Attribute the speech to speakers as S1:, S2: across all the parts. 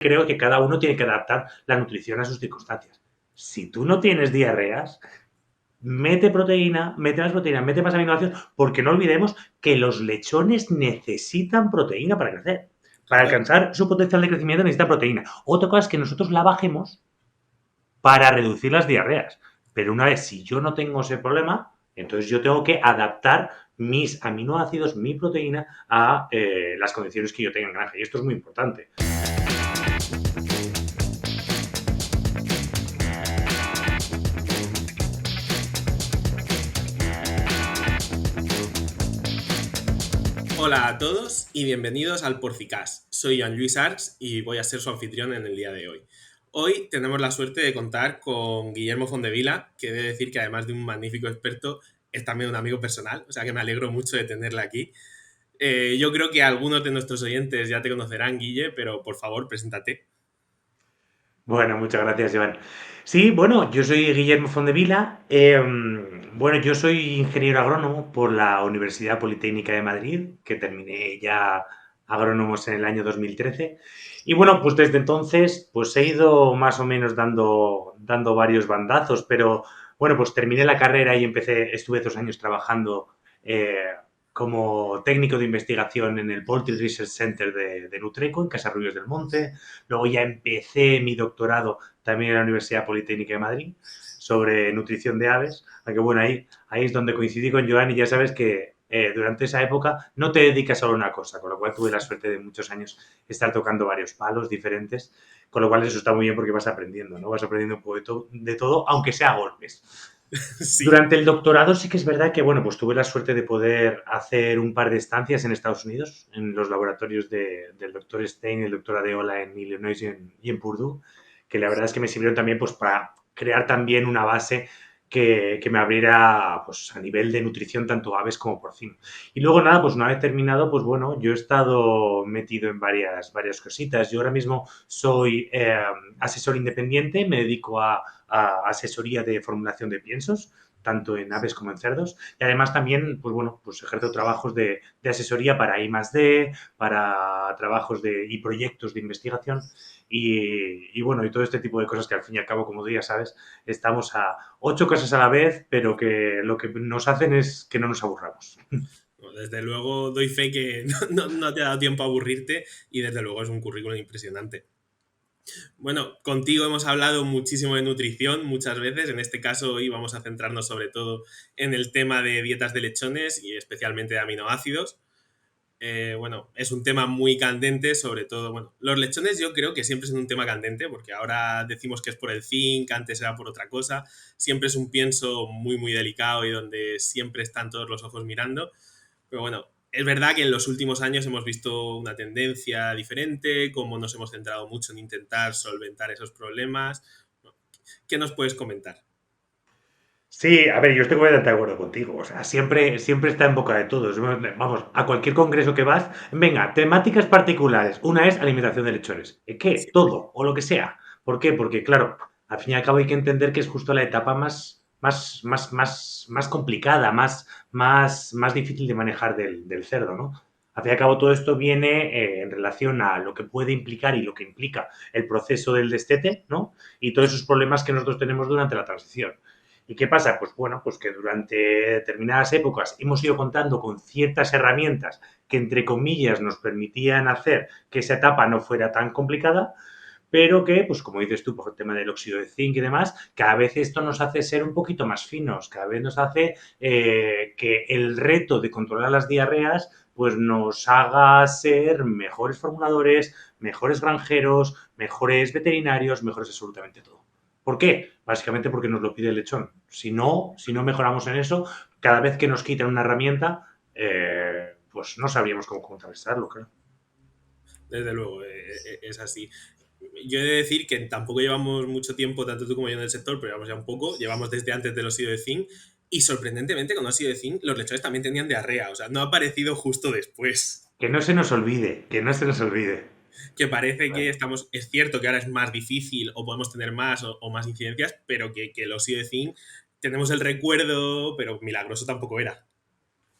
S1: creo que cada uno tiene que adaptar la nutrición a sus circunstancias. Si tú no tienes diarreas, mete proteína, mete más proteína, mete más aminoácidos, porque no olvidemos que los lechones necesitan proteína para crecer. Para
S2: Claro.
S1: alcanzar su potencial de crecimiento necesitan proteína. Otra cosa es que nosotros la bajemos para reducir las diarreas. Pero una vez, si yo no tengo ese problema, entonces yo tengo que adaptar mis aminoácidos, mi proteína, a las condiciones que yo tenga en granja. Y esto es muy importante.
S2: Hola a todos y bienvenidos al Porcicast. Soy Joan Lluís Arcs y voy a ser su anfitrión en el día de hoy. Hoy tenemos la suerte de contar con Guillermo Fondevila, que he de decir que además de un magnífico experto, es también un amigo personal, o sea que me alegro mucho de tenerla aquí. Yo creo que algunos de nuestros oyentes ya te conocerán, Guille, pero por favor, preséntate.
S1: Bueno, muchas gracias, Joan. Sí, bueno, yo soy Guillermo Fondevila. Bueno, yo soy ingeniero agrónomo por la Universidad Politécnica de Madrid, que terminé ya agrónomos en el año 2013. Y bueno, pues desde entonces pues he ido más o menos dando varios bandazos, pero bueno, pues terminé la carrera y estuve 2 años trabajando como técnico de investigación en el Poultry Research Center de Nutreco, en Casarrubios del Monte. Luego ya empecé mi doctorado también en la Universidad Politécnica de Madrid sobre nutrición de aves. Aunque bueno, ahí es donde coincidí con Joan y ya sabes que durante esa época no te dedicas solo a una cosa, con lo cual tuve la suerte de muchos años estar tocando varios palos diferentes, con lo cual eso está muy bien porque vas aprendiendo, ¿no? Vas aprendiendo un poco de todo, aunque sea a golpes.
S2: Sí.
S1: Durante el doctorado sí que es verdad que, bueno, pues tuve la suerte de poder hacer un par de estancias en Estados Unidos, en los laboratorios del doctor Stein y el doctor Adeola en Illinois y en Purdue, que la verdad es que me sirvieron también pues para crear también una base que me abriera pues a nivel de nutrición tanto aves como porcino. Y luego nada, pues una vez terminado, pues bueno, yo he estado metido en varias cositas. Yo ahora mismo soy asesor independiente, me dedico a asesoría de formulación de piensos, tanto en aves como en cerdos. Y además también, pues bueno, pues ejerzo trabajos de asesoría para I+D, para trabajos y proyectos de investigación. Y bueno, y todo este tipo de cosas que al fin y al cabo, como tú ya sabes, estamos a 8 cosas a la vez, pero que lo que nos hacen es que no nos aburramos.
S2: Desde luego doy fe que no te ha dado tiempo a aburrirte y desde luego es un currículum impresionante. Bueno, contigo hemos hablado muchísimo de nutrición muchas veces. En este caso hoy vamos a centrarnos sobre todo en el tema de dietas de lechones y especialmente de aminoácidos. Bueno, es un tema muy candente, sobre todo, bueno, los lechones yo creo que siempre es un tema candente porque ahora decimos que es por el zinc, antes era por otra cosa. Siempre es un pienso muy, muy delicado y donde siempre están todos los ojos mirando. Pero bueno, es verdad que en los últimos años hemos visto una tendencia diferente, como nos hemos centrado mucho en intentar solventar esos problemas. ¿Qué nos puedes comentar?
S1: Sí, a ver, yo estoy completamente de acuerdo contigo. O sea, siempre está en boca de todos. Vamos, a cualquier congreso que vas, venga, temáticas particulares. Una es alimentación de lechones. ¿Qué?
S2: Sí,
S1: Todo, o lo que sea. ¿Por qué? Porque, claro, al fin y al cabo hay que entender que es justo la etapa más complicada, más difícil de manejar del cerdo, ¿no? Al fin y al cabo todo esto viene en relación a lo que puede implicar y lo que implica el proceso del destete, ¿no? Y todos esos problemas que nosotros tenemos durante la transición. ¿Y qué pasa? Pues bueno, pues que durante determinadas épocas hemos ido contando con ciertas herramientas que, entre comillas, nos permitían hacer que esa etapa no fuera tan complicada, pero que, pues como dices tú, por el tema del óxido de zinc y demás, cada vez esto nos hace ser un poquito más finos, cada vez nos hace que el reto de controlar las diarreas pues nos haga ser mejores formuladores, mejores granjeros, mejores veterinarios, mejores absolutamente todo. ¿Por qué? Básicamente porque nos lo pide el lechón. Si no mejoramos en eso, cada vez que nos quitan una herramienta, pues no sabríamos cómo contrarrestarlo, claro.
S2: desde luego, es así. Yo he de decir que tampoco llevamos mucho tiempo, tanto tú como yo, en el sector, pero llevamos ya un poco. Llevamos desde antes del óxido de zinc. Y sorprendentemente, con el óxido de zinc, los lechones también tenían diarrea. O sea, no ha aparecido justo después.
S1: Que no se nos olvide, que no se nos olvide.
S2: Que parece que
S1: Vale.
S2: estamos. Es cierto que ahora es más difícil o podemos tener más o más incidencias, pero que el óxido de zinc tenemos el recuerdo, pero milagroso tampoco era.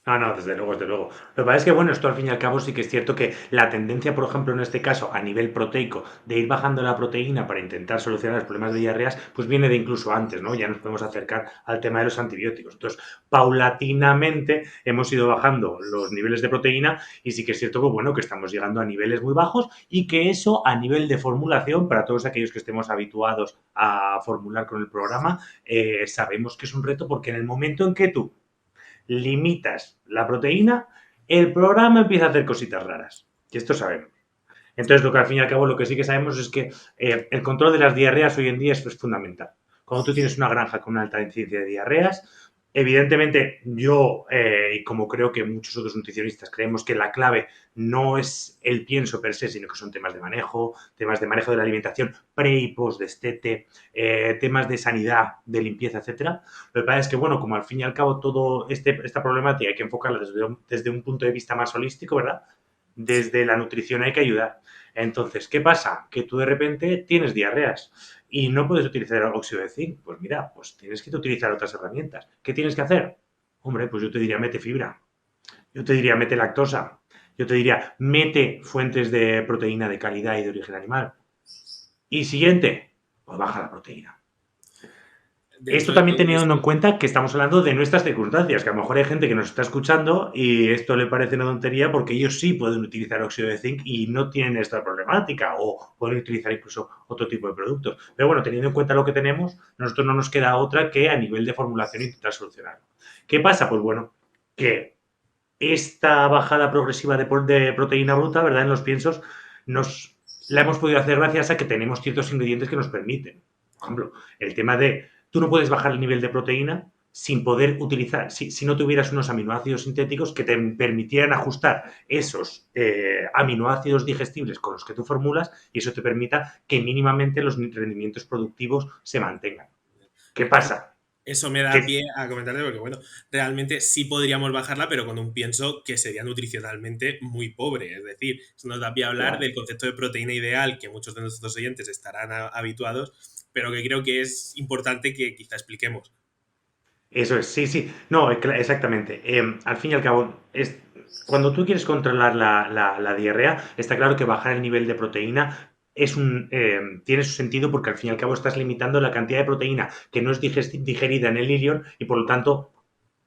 S1: No, no, desde luego, desde luego. Lo que pasa es que, bueno, esto al fin y al cabo sí que es cierto que la tendencia, por ejemplo, en este caso, a nivel proteico, de ir bajando la proteína para intentar solucionar los problemas de diarreas, pues viene de incluso antes, ¿no? Ya nos podemos acercar al tema de los antibióticos. Entonces, paulatinamente hemos ido bajando los niveles de proteína y sí que es cierto que, bueno, que estamos llegando a niveles muy bajos y que eso a nivel de formulación, para todos aquellos que estemos habituados a formular con el programa, sabemos que es un reto porque en el momento en que tú limitas la proteína, el programa empieza a hacer cositas raras. Y esto sabemos. Entonces, lo que al fin y al cabo lo que sí que sabemos es que el control de las diarreas hoy en día es fundamental. Cuando tú tienes una granja con una alta incidencia de diarreas, evidentemente yo, y como creo que muchos otros nutricionistas, creemos que la clave no es el pienso per se, sino que son temas de manejo de la alimentación pre y post destete, temas de sanidad, de limpieza, etcétera. Lo que pasa es que, bueno, como al fin y al cabo todo esta problemática hay que enfocarla desde un punto de vista más holístico, ¿verdad?
S2: Sí.
S1: Desde la nutrición hay que ayudar. Entonces, ¿qué pasa? Que tú de repente tienes diarreas y no puedes utilizar el óxido de zinc. Pues mira, pues tienes que utilizar otras herramientas. ¿Qué tienes que hacer? Hombre, pues yo te diría mete fibra. Yo te diría mete lactosa. Yo te diría mete fuentes de proteína de calidad y de origen animal. Y siguiente, pues baja la proteína. Esto
S2: Dentro de
S1: también
S2: todo
S1: teniendo en
S2: esto,
S1: cuenta que estamos hablando de nuestras circunstancias, que a lo mejor hay gente que nos está escuchando y esto le parece una tontería porque ellos sí pueden utilizar óxido de zinc y no tienen esta problemática o pueden utilizar incluso otro tipo de productos. Pero bueno, teniendo en cuenta lo que tenemos, nosotros no nos queda otra que a nivel de formulación intentar solucionarlo. ¿Qué pasa? Pues bueno, que esta bajada progresiva de proteína bruta, ¿verdad? En los piensos, nos la hemos podido hacer gracias a que tenemos ciertos ingredientes que nos permiten. Por ejemplo, el tema de tú no puedes bajar el nivel de proteína sin poder utilizar, si no tuvieras unos aminoácidos sintéticos que te permitieran ajustar esos aminoácidos digestibles con los que tú formulas y eso te permita que mínimamente los rendimientos productivos se mantengan. ¿Qué pasa?
S2: eso me da
S1: Que,
S2: pie a comentarte porque, bueno, realmente sí podríamos bajarla, pero con un pienso que sería nutricionalmente muy pobre. Es decir, eso nos da pie a hablar
S1: claro,
S2: del concepto de proteína ideal que muchos de nuestros oyentes estarán habituados, pero que creo que es importante que quizá expliquemos.
S1: eso es, sí, sí. No, exactamente. Al fin y al cabo, cuando tú quieres controlar la diarrea, está claro que bajar el nivel de proteína tiene su sentido porque al fin y al cabo estás limitando la cantidad de proteína que no es digerida en el ilion y por lo tanto,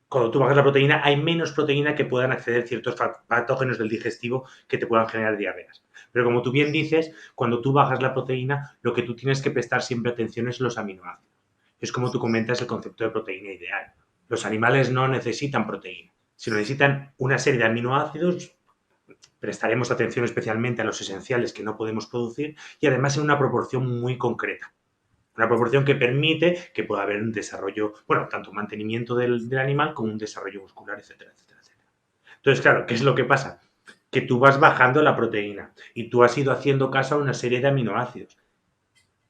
S1: cuando tú bajas la proteína, hay menos proteína que puedan acceder ciertos patógenos del digestivo que te puedan generar diarreas. Pero como tú bien dices, cuando tú bajas la proteína, lo que tú tienes que prestar siempre atención es los aminoácidos. Es como tú comentas el concepto de proteína ideal. Los animales no necesitan proteína, sino necesitan una serie de aminoácidos. Prestaremos atención especialmente a los esenciales que no podemos producir y además en una proporción muy concreta. Una proporción que permite que pueda haber un desarrollo, bueno, tanto mantenimiento del animal como un desarrollo muscular, etcétera, etcétera, etcétera. Entonces, claro, ¿qué es lo que pasa? Que tú vas bajando la proteína y tú has ido haciendo caso a una serie de aminoácidos.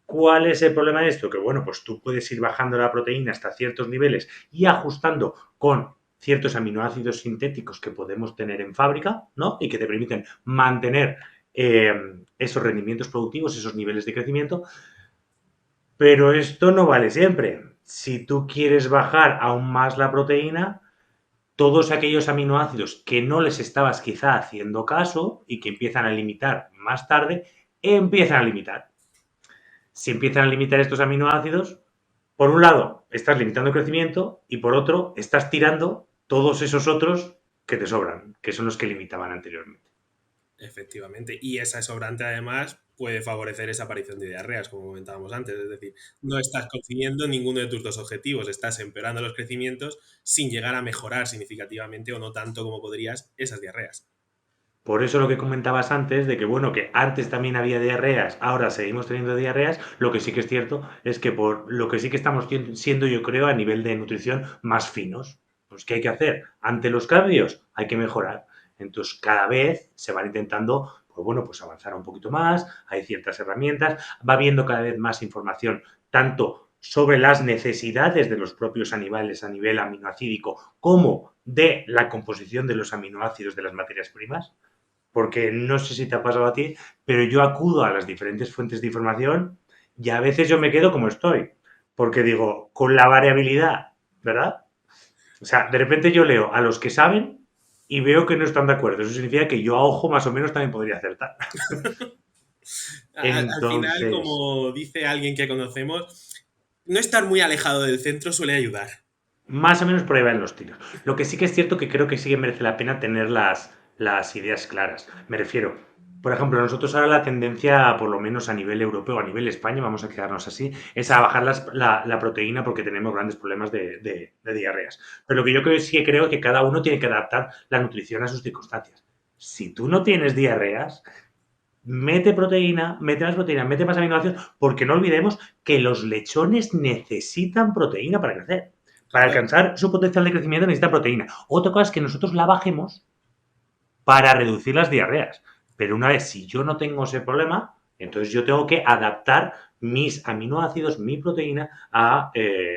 S1: ¿Cuál es el problema de esto? Que bueno, pues tú puedes ir bajando la proteína hasta ciertos niveles y ajustando con ciertos aminoácidos sintéticos que podemos tener en fábrica, ¿no? Y que te permiten mantener eh, esos rendimientos productivos, esos niveles de crecimiento, pero esto no vale siempre. Si tú quieres bajar aún más la proteína, todos aquellos aminoácidos que no les estabas quizá haciendo caso y que empiezan a limitar más tarde, empiezan a limitar. Si empiezan a limitar estos aminoácidos, por un lado, estás limitando el crecimiento y por otro, estás tirando todos esos otros que te sobran, que son los que limitaban anteriormente.
S2: Efectivamente. Y esa sobrante, además, puede favorecer esa aparición de diarreas, como comentábamos antes. Es decir, no estás consiguiendo ninguno de tus dos objetivos. Estás empeorando los crecimientos sin llegar a mejorar significativamente o no tanto como podrías esas diarreas.
S1: Por eso lo que comentabas antes, de que bueno, que antes también había diarreas, ahora seguimos teniendo diarreas, lo que sí que es cierto es que por lo que sí que estamos siendo, yo creo, a nivel de nutrición más finos. Pues, ¿qué hay que hacer? Ante los cambios hay que mejorar. Entonces, cada vez se van intentando, pues bueno, pues avanzar un poquito más, hay ciertas herramientas, va habiendo cada vez más información, tanto sobre las necesidades de los propios animales a nivel aminoacídico, como de la composición de los aminoácidos de las materias primas porque no sé si te ha pasado a ti, pero yo acudo a las diferentes fuentes de información y a veces yo me quedo como estoy, porque digo, con la variabilidad, ¿verdad? O sea, de repente yo leo a los que saben y veo que no están de acuerdo. Eso significa que yo a ojo más o menos también podría acertar.
S2: Al final,
S1: Entonces,
S2: como dice alguien que conocemos, no estar muy alejado del centro suele ayudar.
S1: más o menos por ahí van los tiros. Lo que sí que es cierto que creo que sí que merece la pena tener las ideas claras. Me refiero, por ejemplo, nosotros ahora la tendencia, por lo menos a nivel europeo, a nivel España, vamos a quedarnos así, es a bajar la proteína porque tenemos grandes problemas de diarreas. Pero lo que yo creo, sí que creo que cada uno tiene que adaptar la nutrición a sus circunstancias. Si tú no tienes diarreas, mete proteína, mete más proteína, mete más aminoácidos, porque no olvidemos que los lechones necesitan proteína para crecer. Para
S2: Claro,
S1: alcanzar su potencial de crecimiento necesitan proteína. Otra cosa es que nosotros la bajemos para reducir las diarreas. Pero una vez, si yo no tengo ese problema, entonces yo tengo que adaptar mis aminoácidos, mi proteína, a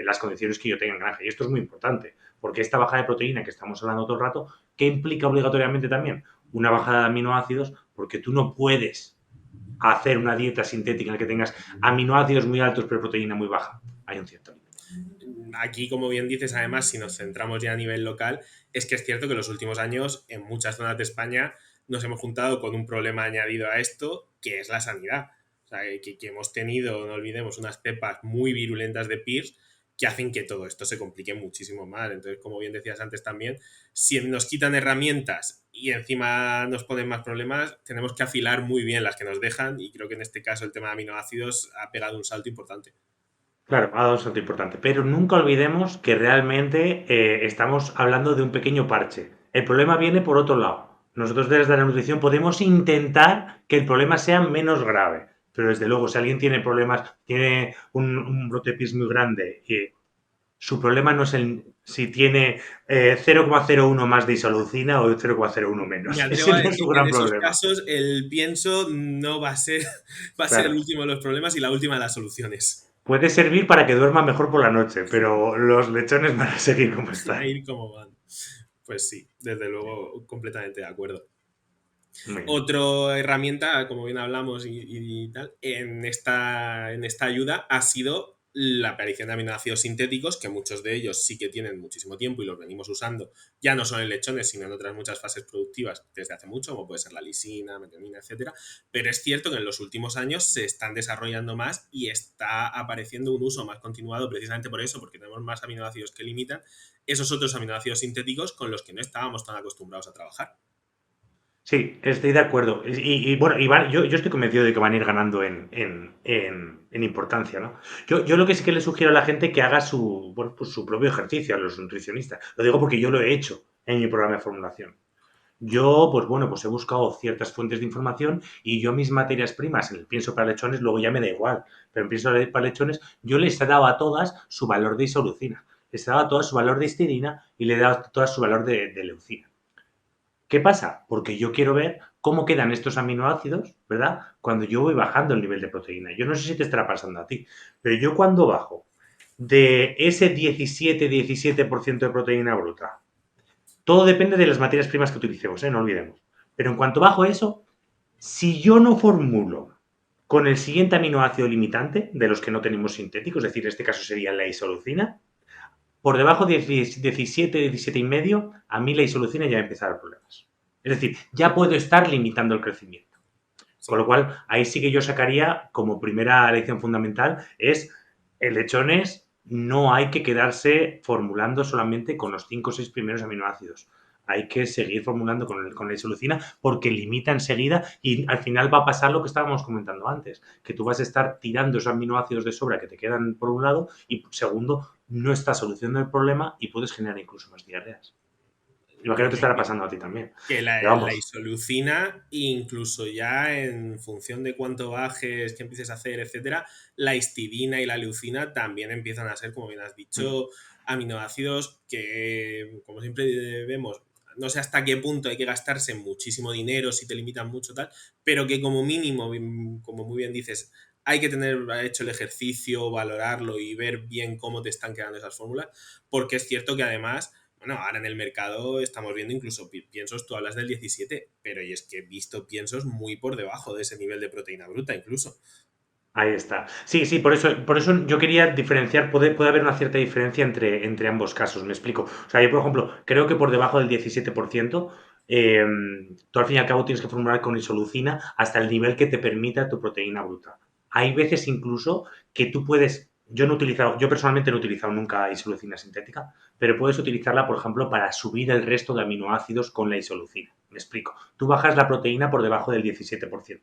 S1: las condiciones que yo tenga en granja. Y esto es muy importante, porque esta bajada de proteína que estamos hablando todo el rato, ¿qué implica obligatoriamente también? Una bajada de aminoácidos, porque tú no puedes hacer una dieta sintética en la que tengas aminoácidos muy altos pero proteína muy baja. Hay un cierto límite.
S2: aquí, como bien dices, además, si nos centramos ya a nivel local, es que es cierto que en los últimos años, en muchas zonas de España, nos hemos juntado con un problema añadido a esto, que es la sanidad. O sea, que hemos tenido, no olvidemos, unas cepas muy virulentas de PIRS que hacen que todo esto se complique muchísimo más. Entonces, como bien decías antes también, si nos quitan herramientas y encima nos ponen más problemas, tenemos que afilar muy bien las que nos dejan y creo que en este caso el tema de aminoácidos ha pegado un salto importante.
S1: Claro, ha dado un salto importante, pero nunca olvidemos que realmente estamos hablando de un pequeño parche. El problema viene por otro lado. Nosotros desde la nutrición podemos intentar que el problema sea menos grave, pero desde luego si alguien tiene problemas, tiene un brote de pis muy grande y su problema no es si tiene 0,01 más de isoleucina o 0,01
S2: Me
S1: menos.
S2: atrevo
S1: Ese
S2: a
S1: no es su
S2: decir que en
S1: gran
S2: esos
S1: problema.
S2: casos el pienso no va a ser, va a ser el
S1: Claro.
S2: último de los problemas y la última de las soluciones.
S1: Puede servir para que duerma mejor por la noche, pero los lechones van a seguir como
S2: A
S1: están.
S2: ir como van. Pues sí, desde luego, completamente de acuerdo.
S1: Muy bien.
S2: Otra herramienta, como bien hablamos y tal, en esta ayuda ha sido la aparición de aminoácidos sintéticos, que muchos de ellos sí que tienen muchísimo tiempo y los venimos usando, ya no solo en lechones, sino en otras muchas fases productivas desde hace mucho, como puede ser la lisina, metionina, etcétera. Pero es cierto que en los últimos años se están desarrollando más y está apareciendo un uso más continuado precisamente por eso, porque tenemos más aminoácidos que limitan esos otros aminoácidos sintéticos con los que no estábamos tan acostumbrados a trabajar.
S1: Sí, estoy de acuerdo. Bueno, yo estoy convencido de que van a ir ganando en importancia, ¿no? Yo lo que sí que le sugiero a la gente que haga bueno, pues su propio ejercicio, a los nutricionistas. Lo digo porque yo lo he hecho en mi programa de formulación. Yo, pues bueno, pues he buscado ciertas fuentes de información y yo mis materias primas en el pienso para lechones, luego ya me da igual, pero en pienso para lechones yo les he dado a todas su valor de isoleucina, les he dado a todas su valor de histidina y le he dado a todas su valor de leucina. ¿Qué pasa? Porque yo quiero ver cómo quedan estos aminoácidos, ¿verdad? Cuando yo voy bajando el nivel de proteína. Yo no sé si te estará pasando a ti, pero yo cuando bajo de ese 17% de proteína bruta, todo depende de las materias primas que utilicemos, ¿eh? No olvidemos. Pero en cuanto bajo eso, si yo no formulo con el siguiente aminoácido limitante, de los que no tenemos sintéticos, es decir, en este caso sería la isoleucina, por debajo de 17, 17 y medio, a mí la isolucina ya empieza a dar problemas. Es decir, ya puedo estar limitando el crecimiento. Con
S2: Sí.
S1: lo cual, ahí sí que yo sacaría como primera lección fundamental es el lechones no hay que quedarse formulando solamente con los 5 o 6 primeros aminoácidos. Hay que seguir formulando con la isolucina porque limita enseguida y al final va a pasar lo que estábamos comentando antes, que tú vas a estar tirando esos aminoácidos de sobra que te quedan por un lado y segundo, no estás solucionando el problema y puedes generar incluso más diarreas. Imagino que te estará pasando a ti también.
S2: Que
S1: Pero
S2: la
S1: vamos,
S2: isolucina, incluso ya en función de cuánto bajes, qué empieces a hacer, etcétera, la histidina y la leucina también empiezan a ser, como bien has dicho, aminoácidos que, como siempre vemos, no sé hasta qué punto hay que gastarse muchísimo dinero si te limitan mucho tal, pero que como mínimo, como muy bien dices, hay que tener hecho el ejercicio, valorarlo y ver bien cómo te están quedando esas fórmulas, porque es cierto que además bueno, ahora en el mercado estamos viendo incluso piensos, tú hablas del 17, pero y es que he visto piensos muy por debajo de ese nivel de proteína bruta incluso.
S1: Ahí está. Sí, sí, por eso yo quería diferenciar, puede haber una cierta diferencia entre ambos casos, me explico. O sea, yo, por ejemplo, creo que por debajo del 17%, eh, tú al fin y al cabo tienes que formular con isolucina hasta el nivel que te permita tu proteína bruta. Hay veces incluso que tú puedes, yo no he utilizado, yo personalmente no he utilizado nunca isolucina sintética, pero puedes utilizarla, por ejemplo, para subir el resto de aminoácidos con la isolucina. Me explico. Tú bajas la proteína por debajo del 17%.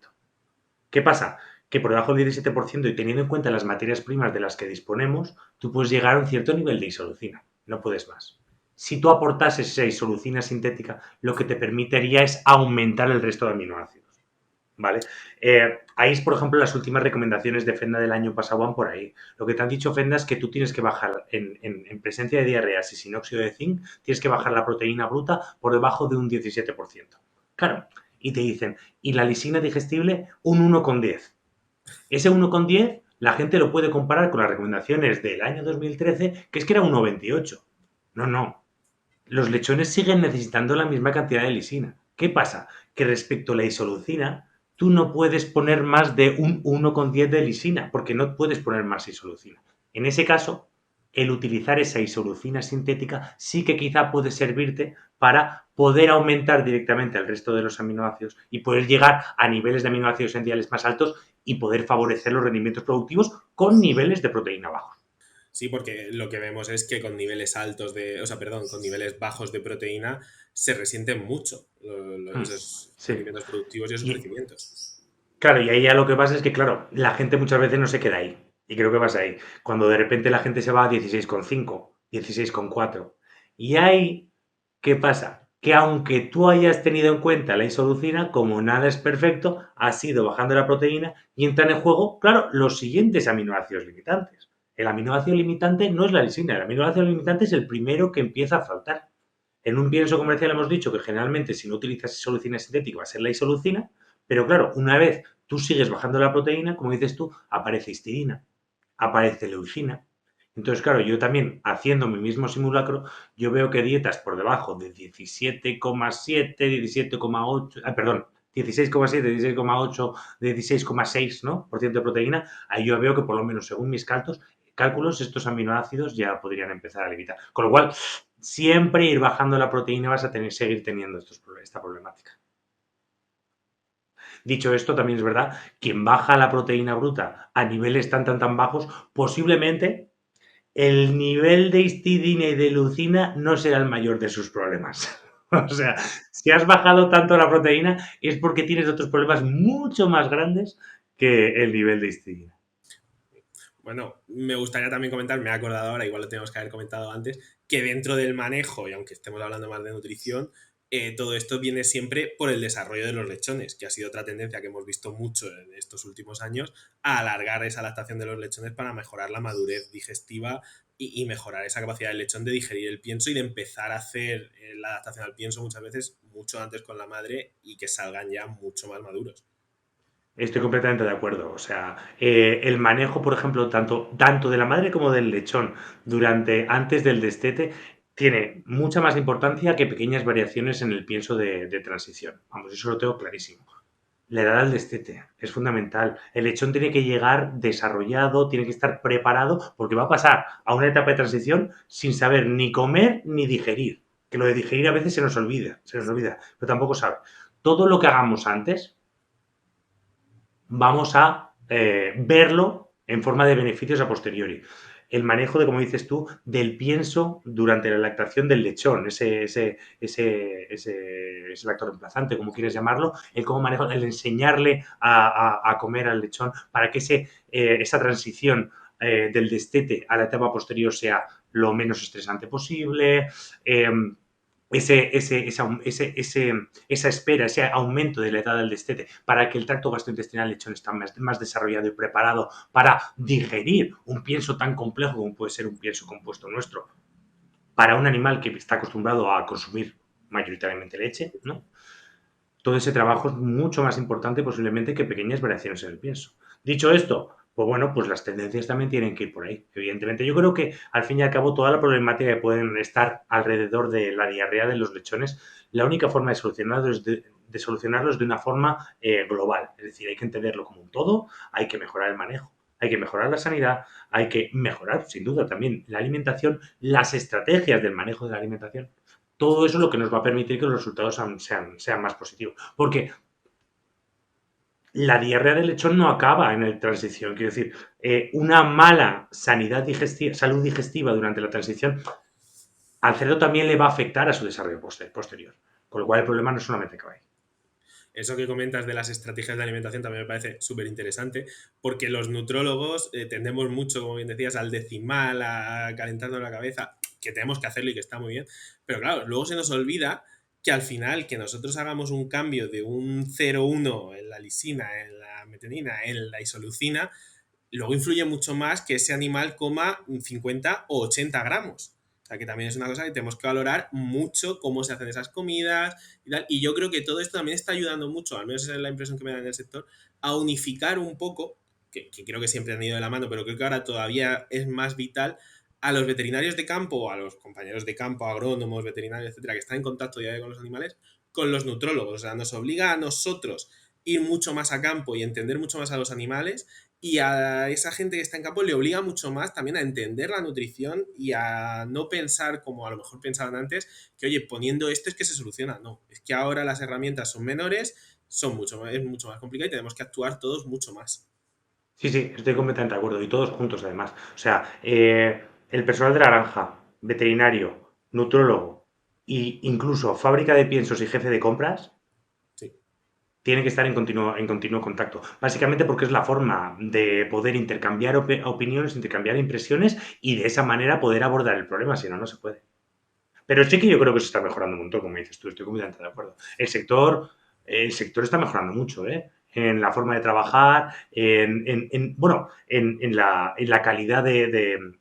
S1: ¿Qué pasa? Que por debajo del 17% y teniendo en cuenta las materias primas de las que disponemos, tú puedes llegar a un cierto nivel de isolucina. No puedes más. Si tú aportases esa isolucina sintética, lo que te permitiría es aumentar el resto de aminoácidos. ¿Vale? Ahí es, por ejemplo, las últimas recomendaciones de Fenda del año pasado van por ahí. Lo que te han dicho Fenda es que tú tienes que bajar en presencia de diarreas y sin óxido de zinc, tienes que bajar la proteína bruta por debajo de un 17%. Claro, y te dicen, y la lisina digestible un 1,10. Ese 1,10 la gente lo puede comparar con las recomendaciones del año 2013, que es que era 1,28. No, no. Los lechones siguen necesitando la misma cantidad de lisina. ¿Qué pasa? Que respecto a la isolucina, tú no puedes poner más de un 1,10 de lisina, porque no puedes poner más isolucina. En ese caso, el utilizar esa isolucina sintética sí que quizá puede servirte para poder aumentar directamente el resto de los aminoácidos y poder llegar a niveles de aminoácidos esenciales más altos y poder favorecer los rendimientos productivos con niveles de proteína bajos.
S2: Sí, porque lo que vemos es que con niveles altos de, o sea, perdón, con niveles bajos de proteína se resienten mucho esos
S1: Sí.
S2: rendimientos productivos y esos
S1: Y,
S2: crecimientos.
S1: claro, y ahí ya lo que pasa es que, claro, la gente muchas veces no se queda ahí. Y creo que pasa ahí. Cuando de repente la gente se va a 16,5, 16,4. Y ahí, ¿qué pasa? Que aunque tú hayas tenido en cuenta la isolucina, como nada es perfecto, has ido bajando la proteína y entran en juego, claro, los siguientes aminoácidos limitantes. El aminoácido limitante no es la lisina, el aminoácido limitante es el primero que empieza a faltar. En un pienso comercial hemos dicho que generalmente si no utilizas isolucina sintética va a ser la isoleucina, pero claro, una vez tú sigues bajando la proteína, como dices tú, aparece histidina, aparece leucina. Entonces, claro, yo también, haciendo mi mismo simulacro, yo veo que dietas por debajo de 17,7, 17,8, perdón, 16,7, 16,8, 16,6, ¿no? Por ciento de proteína, ahí yo veo que por lo menos según mis cálculos, estos aminoácidos ya podrían empezar a limitar. Con lo cual, siempre ir bajando la proteína vas a seguir teniendo esta problemática. Dicho esto, también es verdad, quien baja la proteína bruta a niveles tan bajos, posiblemente el nivel de histidina y de leucina no será el mayor de sus problemas. O sea, si has bajado tanto la proteína es porque tienes otros problemas mucho más grandes que el nivel de histidina.
S2: Bueno, me gustaría también comentar, me he acordado ahora, igual lo teníamos que haber comentado antes, que dentro del manejo, y aunque estemos hablando más de nutrición, todo esto viene siempre por el desarrollo de los lechones, que ha sido otra tendencia que hemos visto mucho en estos últimos años, a alargar esa lactación de los lechones para mejorar la madurez digestiva y mejorar esa capacidad del lechón de digerir el pienso y de empezar a hacer la adaptación al pienso muchas veces mucho antes con la madre y que salgan ya mucho más maduros.
S1: Estoy completamente de acuerdo. O sea, el manejo, por ejemplo, tanto de la madre como del lechón antes del destete tiene mucha más importancia que pequeñas variaciones en el pienso de transición. Vamos, eso lo tengo clarísimo. La edad del destete es fundamental. El lechón tiene que llegar desarrollado, tiene que estar preparado, porque va a pasar a una etapa de transición sin saber ni comer ni digerir. Que lo de digerir a veces se nos olvida, pero tampoco sabe. Todo lo que hagamos antes vamos a verlo en forma de beneficios a posteriori. El manejo de, como dices tú, del pienso durante la lactación del lechón, ese lactor emplazante, como quieres llamarlo, el cómo manejo, el enseñarle a comer al lechón para que esa transición del destete a la etapa posterior sea lo menos estresante posible. Esa espera, ese aumento de la edad del destete para que el tracto gastrointestinal del lechón esté más desarrollado y preparado para digerir un pienso tan complejo como puede ser un pienso compuesto nuestro para un animal que está acostumbrado a consumir mayoritariamente leche, ¿no? Todo ese trabajo es mucho más importante posiblemente que pequeñas variaciones en el pienso. Dicho esto, pues bueno, pues las tendencias también tienen que ir por ahí. Evidentemente, yo creo que al fin y al cabo toda la problemática que pueden estar alrededor de la diarrea de los lechones, la única forma de solucionarlo es de solucionarlos de una forma global. Es decir, hay que entenderlo como un todo, hay que mejorar el manejo, hay que mejorar la sanidad, hay que mejorar, sin duda, también la alimentación, las estrategias del manejo de la alimentación. Todo eso es lo que nos va a permitir que los resultados sean más positivos. Porque la diarrea del lechón no acaba en la transición. Quiero decir, una mala salud digestiva durante la transición al cerdo también le va a afectar a su desarrollo posterior. Con lo cual el problema no solamente acaba ahí.
S2: Eso que comentas de las estrategias de alimentación también me parece súper interesante, porque los nutrólogos tendemos mucho, como bien decías, al decimal, a calentarnos la cabeza, que tenemos que hacerlo y que está muy bien, pero claro, luego se nos olvida que al final que nosotros hagamos un cambio de un 0,1 en la lisina, en la metionina, en la isoleucina, luego influye mucho más que ese animal coma 50 o 80 gramos. O sea, que también es una cosa que tenemos que valorar mucho cómo se hacen esas comidas y tal. Y yo creo que todo esto también está ayudando mucho, al menos esa es la impresión que me da en el sector, a unificar un poco, que creo que siempre han ido de la mano, pero creo que ahora todavía es más vital, a los veterinarios de campo, a los compañeros de campo, agrónomos, veterinarios, etcétera, que están en contacto diario con los animales, con los nutrólogos. O sea, nos obliga a nosotros ir mucho más a campo y entender mucho más a los animales, y a esa gente que está en campo le obliga mucho más también a entender la nutrición y a no pensar como a lo mejor pensaban antes, que oye, poniendo esto es que se soluciona. No, es que ahora las herramientas son menores, es mucho más complicado y tenemos que actuar todos mucho más.
S1: Sí, sí, estoy completamente de acuerdo. Y todos juntos, además. O sea, el personal de la granja, veterinario, nutrólogo e incluso fábrica de piensos y jefe de compras
S2: Sí.
S1: tienen que estar en continuo contacto. Básicamente porque es la forma de poder intercambiar opiniones, intercambiar impresiones y de esa manera poder abordar el problema. Si no, no se puede. Pero sí que yo creo que se está mejorando un montón, como dices tú, estoy completamente de acuerdo. El sector está mejorando mucho, ¿eh? En la forma de trabajar, bueno, en la calidad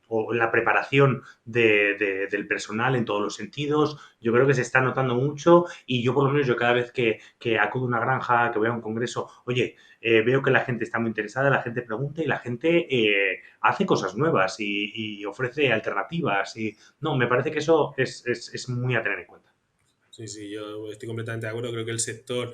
S1: o en la preparación del personal en todos los sentidos. Yo creo que se está notando mucho y yo por lo menos yo cada vez que acudo a una granja, que voy a un congreso, oye, veo que la gente está muy interesada, la gente pregunta y la gente hace cosas nuevas y ofrece alternativas y no, me parece que eso es muy a tener en cuenta.
S2: Sí, sí, yo estoy completamente de acuerdo. Creo que el sector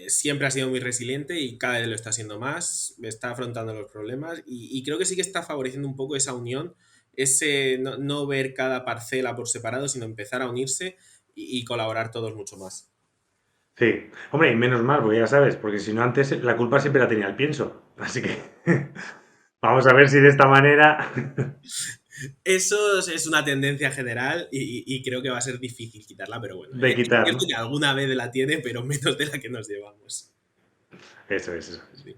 S2: siempre ha sido muy resiliente y cada vez lo está siendo más, está afrontando los problemas y creo que sí que está favoreciendo un poco esa unión, ese no ver cada parcela por separado, sino empezar a unirse y colaborar todos mucho más.
S1: Sí, hombre, y menos mal, porque ya sabes, porque si no antes la culpa siempre la tenía el pienso. Así que vamos a ver si de esta manera
S2: Eso es una tendencia general y creo que va a ser difícil quitarla, pero bueno,
S1: de
S2: es
S1: quitar,
S2: cierto
S1: ¿no?
S2: que alguna vez la tiene, pero menos de la que nos llevamos.
S1: Eso es, eso es.
S2: Sí.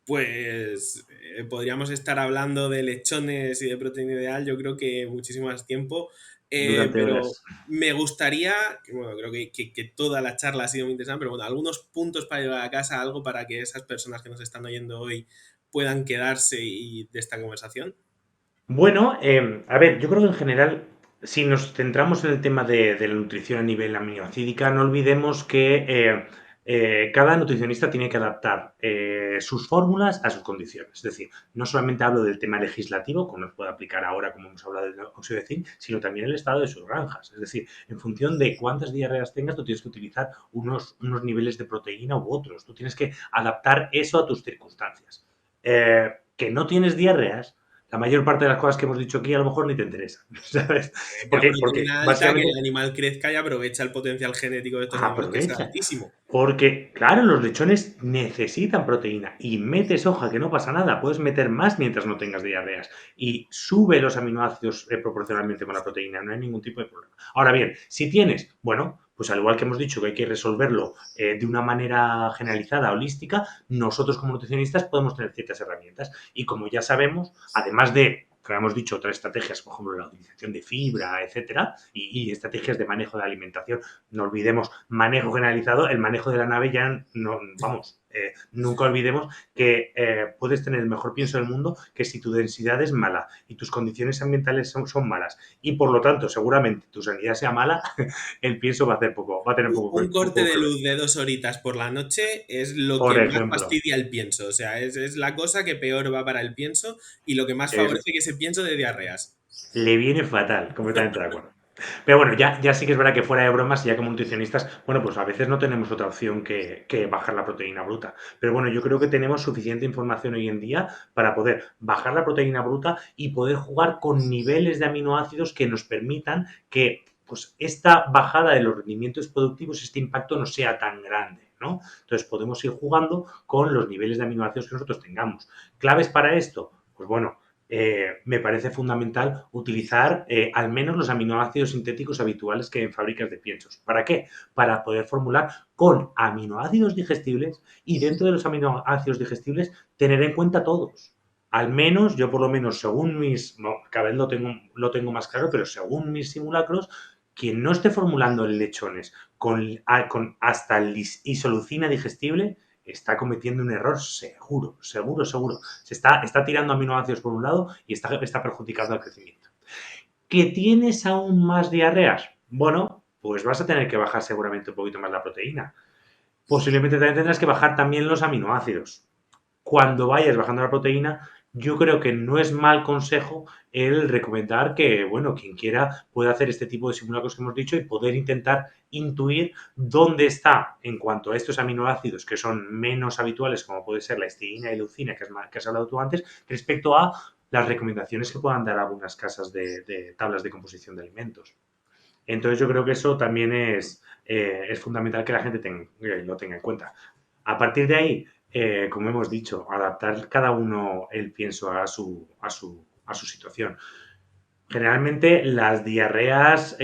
S2: Pues podríamos estar hablando de lechones y de proteína ideal, yo creo que muchísimo más tiempo,
S1: Durante
S2: pero
S1: horas.
S2: me gustaría, bueno, creo que toda la charla ha sido muy interesante, pero bueno, algunos puntos para llevar a casa, algo para que esas personas que nos están oyendo hoy puedan quedarse y de esta conversación.
S1: Bueno, a ver, yo creo que en general, si nos centramos en el tema de la nutrición a nivel aminoácidica, no olvidemos que cada nutricionista tiene que adaptar sus fórmulas a sus condiciones. Es decir, no solamente hablo del tema legislativo, como nos puede aplicar ahora, como hemos hablado del óxido de zinc, sino también el estado de sus granjas. Es decir, en función de cuántas diarreas tengas, tú tienes que utilizar unos niveles de proteína u otros. Tú tienes que adaptar eso a tus circunstancias. Que no tienes diarreas, la mayor parte de las cosas que hemos dicho aquí a lo mejor ni te interesan, ¿sabes?
S2: La
S1: Porque
S2: proteína alta, que el
S1: básicamente
S2: animal crezca y aprovecha el potencial genético de estos animales, que es
S1: aprovecha.
S2: altísimo.
S1: Porque, claro, los lechones necesitan proteína y metes hoja, que no pasa nada, puedes meter más mientras no tengas diarreas y sube los aminoácidos proporcionalmente con la proteína, no hay ningún tipo de problema. Ahora bien, si tienes, bueno, pues al igual que hemos dicho que hay que resolverlo de una manera generalizada, holística, nosotros como nutricionistas podemos tener ciertas herramientas y como ya sabemos, además de como hemos dicho, otras estrategias, por ejemplo, la utilización de fibra, etcétera, y estrategias de manejo de alimentación. No olvidemos manejo generalizado, el manejo de la nave ya no, vamos, nunca olvidemos que puedes tener el mejor pienso del mundo que si tu densidad es mala y tus condiciones ambientales son malas y por lo tanto seguramente tu sanidad sea mala, el pienso va a tener
S2: Un corte
S1: poco
S2: de
S1: que ver.
S2: luz de 2 horitas por la noche es lo
S1: Por
S2: que más
S1: ejemplo,
S2: fastidia el pienso. O sea, es la cosa que peor va para el pienso y lo que más
S1: eh,
S2: favorece que ese pienso de diarreas.
S1: le viene fatal, completamente de acuerdo. Pero bueno, ya sí que es verdad que fuera de bromas, ya como nutricionistas, bueno, pues a veces no tenemos otra opción que bajar la proteína bruta. Pero bueno, yo creo que tenemos suficiente información hoy en día para poder bajar la proteína bruta y poder jugar con niveles de aminoácidos que nos permitan que pues esta bajada de los rendimientos productivos, este impacto no sea tan grande, ¿no? Entonces podemos ir jugando con los niveles de aminoácidos que nosotros tengamos. ¿Claves para esto? Pues bueno, me parece fundamental utilizar al menos los aminoácidos sintéticos habituales que hay en fábricas de piensos. ¿Para qué? Para poder formular con aminoácidos digestibles y dentro de los aminoácidos digestibles tener en cuenta todos. Al menos, yo por lo menos, según mis, no, cada vez lo tengo más claro, pero según mis simulacros, quien no esté formulando en lechones con hasta el isolucina digestible, está cometiendo un error seguro, seguro, seguro. Está tirando aminoácidos por un lado y está perjudicando el crecimiento. ¿Que tienes aún más diarreas? Bueno, pues vas a tener que bajar seguramente un poquito más la proteína. Posiblemente también tendrás que bajar también los aminoácidos. Cuando vayas bajando la proteína, yo creo que no es mal consejo el recomendar que, bueno, quien quiera pueda hacer este tipo de simulacros que hemos dicho y poder intentar intuir dónde está en cuanto a estos aminoácidos que son menos habituales, como puede ser la histidina y leucina, que has hablado tú antes, respecto a las recomendaciones que puedan dar algunas casas de tablas de composición de alimentos. Entonces yo creo que eso también es fundamental que la gente lo tenga en cuenta. A partir de ahí, como hemos dicho, adaptar cada uno el pienso a su situación. Generalmente las diarreas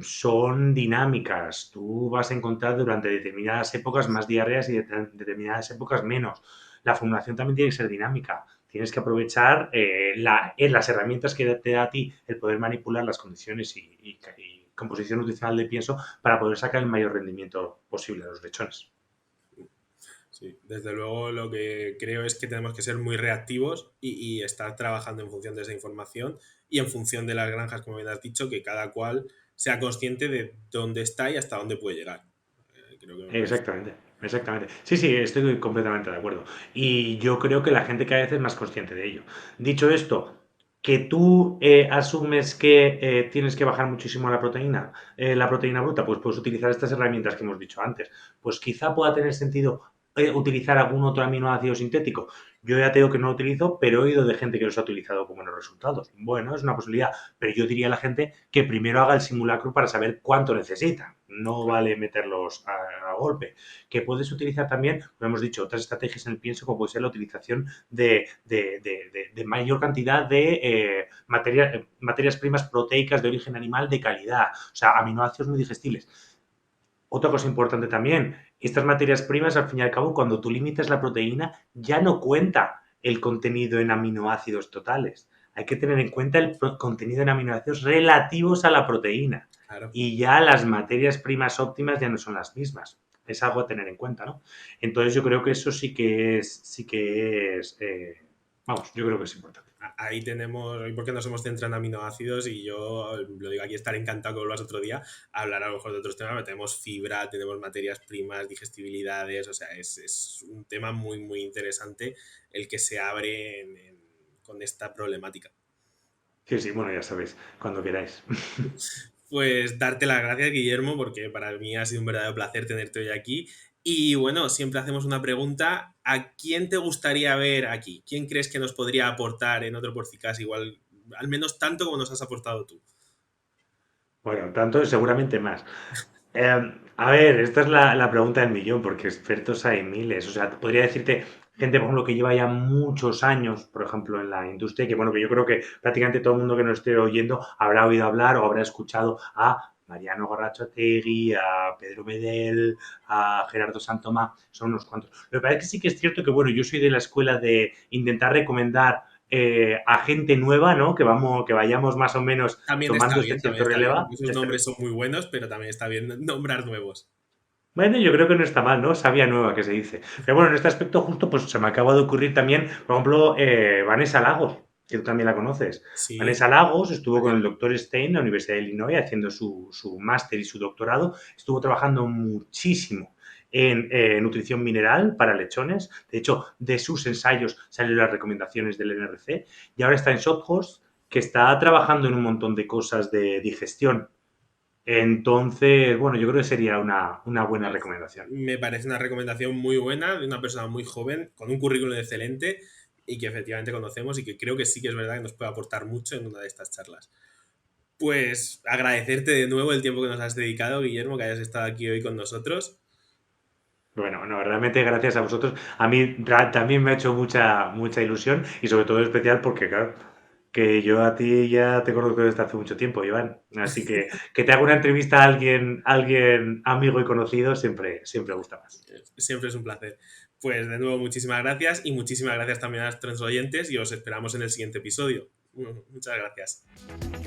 S1: son dinámicas. Tú vas a encontrar durante determinadas épocas más diarreas y determinadas épocas menos. La formulación también tiene que ser dinámica. Tienes que aprovechar las herramientas que te da a ti el poder manipular las condiciones y composición nutricional del pienso para poder sacar el mayor rendimiento posible a los lechones.
S2: Sí, desde luego lo que creo es que tenemos que ser muy reactivos y estar trabajando en función de esa información y en función de las granjas, como bien has dicho, que cada cual sea consciente de dónde está y hasta dónde puede llegar. Creo que me parece.
S1: Exactamente, exactamente. Sí, sí, estoy completamente de acuerdo. Y yo creo que la gente cada vez es más consciente de ello. Dicho esto, que tú asumes que tienes que bajar muchísimo la proteína bruta, pues puedes utilizar estas herramientas que hemos dicho antes. Pues quizá pueda tener sentido utilizar algún otro aminoácido sintético. Yo ya te digo que no lo utilizo, pero he oído de gente que los ha utilizado con buenos resultados. Bueno, es una posibilidad, pero yo diría a la gente que primero haga el simulacro para saber cuánto necesita. No
S2: Claro.
S1: vale meterlos a golpe. Que puedes utilizar también, como hemos dicho, otras estrategias en el pienso, como puede ser la utilización de mayor cantidad de materias primas proteicas de origen animal de calidad, o sea, aminoácidos muy digestibles. Otra cosa importante también, estas materias primas, al fin y al cabo, cuando tú limitas la proteína, ya no cuenta el contenido en aminoácidos totales. Hay que tener en cuenta el contenido en aminoácidos relativos a la proteína.
S2: Claro.
S1: Y ya las materias primas óptimas ya no son las mismas. Es algo a tener en cuenta, ¿no? Entonces yo creo que eso vamos, yo creo que es importante.
S2: Ahí tenemos, hoy porque nos hemos centrado en aminoácidos y yo lo digo aquí, estar encantado que vuelvas otro día a hablar a lo mejor de otros temas, pero tenemos fibra, tenemos materias primas, digestibilidades, o sea, es un tema muy, muy interesante el que se abre con esta problemática.
S1: Sí, sí, bueno, ya sabéis, cuando queráis.
S2: Pues darte las gracias, Guillermo, porque para mí ha sido un verdadero placer tenerte hoy aquí. Y bueno, siempre hacemos una pregunta. ¿A quién te gustaría ver aquí? ¿Quién crees que nos podría aportar en otro Porcicas igual, al menos tanto como nos has aportado tú?
S1: Bueno, tanto seguramente más. A ver, esta es la pregunta del millón, porque expertos hay miles. O sea, podría decirte gente, por ejemplo, que lleva ya muchos años, por ejemplo, en la industria, que bueno, que yo creo que prácticamente todo el mundo que nos esté oyendo habrá oído hablar o habrá escuchado a Mariano Gorrotxategi, a Pedro Medel, a Gerardo Santomá, son unos cuantos. Lo que pasa es que sí que es cierto que, bueno, yo soy de la escuela de intentar recomendar a gente nueva, ¿no? Que vayamos más o menos tomando este
S2: También
S1: cierto
S2: está bien.
S1: relevo.
S2: Esos nombres son muy buenos, pero también está bien nombrar nuevos.
S1: Bueno, yo creo que no está mal, ¿no? Sabia nueva que se dice. Pero bueno, en este aspecto justo pues se me acaba de ocurrir también, por ejemplo, Vanessa Lagos, que tú también la conoces.
S2: Sí,
S1: Vanessa Lagos estuvo con
S2: María.
S1: el doctor Stein en la Universidad de Illinois haciendo su máster y su doctorado. Estuvo trabajando muchísimo en nutrición mineral para lechones. De hecho, de sus ensayos salieron las recomendaciones del NRC. Y ahora está en Shophouse, que está trabajando en un montón de cosas de digestión Entonces, bueno, yo creo que sería una buena
S2: Pues
S1: recomendación.
S2: me parece una recomendación muy buena de una persona muy joven, con un currículum excelente y que efectivamente conocemos y que creo que sí que es verdad que nos puede aportar mucho en una de estas charlas. Pues agradecerte de nuevo el tiempo que nos has dedicado, Guillermo, que hayas estado aquí hoy con nosotros.
S1: Bueno, no, realmente gracias a vosotros. A mí también me ha hecho mucha ilusión y sobre todo especial porque, claro, que yo a ti ya te conozco desde hace mucho tiempo, Iván. Así que te haga una entrevista a alguien amigo y conocido siempre gusta más.
S2: Siempre es un placer. Pues de nuevo, muchísimas gracias y muchísimas gracias también a nuestros oyentes y os esperamos en el siguiente episodio. Muchas gracias.